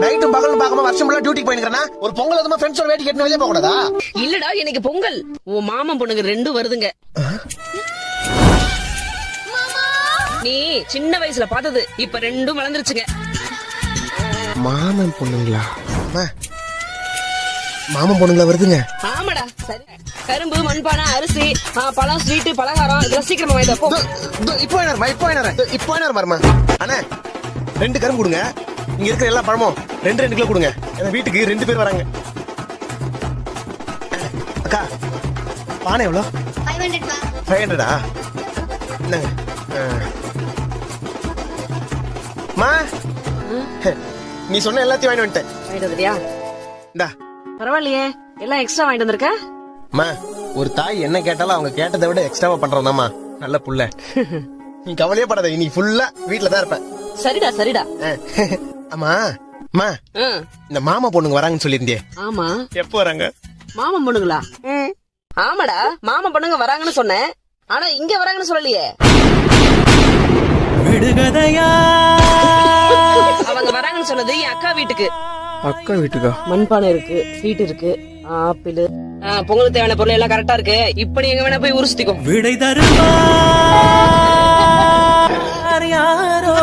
நைட்டும் பகலும் பார்க்காம வருஷம் ஃபுல்லா டியூட்டிக்கு போயிருக்கா ஒரு பொங்கல் அதுமா ஃப்ரெண்ட்ஸோட வேட்டி கட்டின வெளியே போக கூடாதா? இல்லடா எனக்கு பொங்கல். உன் மாமன் பொண்ணுங்க 2 வருதுங்க. நீ சின்ன வயசுல பார்த்தது இப்ப 2 வளர்ந்துருச்சுங்க. மாமன் பொண்ணுங்களா? மாமன் பொண்ணுங்களா வருதுங்க? ஆமாடா. சரி, கரும்பு, மண்பானை, அரிசி, பழம், ஸ்வீட், பலகாரம் இதெல்லாம் சீக்கிரமா வாங்கிட்டு போ. இப்போ வரமா அண்ணே 2 கரும்பு கொடுங்க. இங்க இருக்கிற எல்லா பழமும் 2 கிலோ கொடுங்க. என் வீட்டுக்கு 2 பேர் வராங்க. அக்கா பானை எவ்வளோ? 500. என்னங்க மா, நீ சொன்ன எல்லாத்தையும் வாங்கிட்டு வந்துட்டேன். வாங்கிட்டு வந்துட்டியா? இந்தா. பரவாயில்லையே, எல்லாம் எக்ஸ்ட்ரா வாங்கிட்டு வந்திருக்க. மா, ஒரு தாய் என்ன கேட்டாலும் அவங்க கேட்டதை விட எக்ஸ்ட்ராவா பண்றோம்தாம்மா நல்ல புள்ள. நீ கவலையே படாத, நீ ஃபுல்லா வீட்டுல தான் இருப்பேன். சரிடா சரிடா. ஆமா மா, இந்த மாமா பொண்ணுங்க வராங்கன்னு சொல்லியிருந்தே. ஆமா, எப்போ வராங்க? மாமன் பொண்ணுங்களா? ஆமாடா, மாமன் பொண்ணுங்க வராங்கன்னு சொன்னேன். ஆனா இங்க வராங்கன்னு சொல்லலையே. அவங்க வராங்கன்னு சொன்னது என் அக்கா வீட்டுக்கு. அக்கா வீட்டுக்கா? மண்பானை இருக்கு, ஸ்வீட் இருக்கு, ஆப்பிள், பொங்கல் தேவையான பொருள் எல்லாம் கரெக்டா இருக்கு. இப்ப நீ எங்க வேணா போய் உருசிக்கோ. விடை தருவார் யாரோ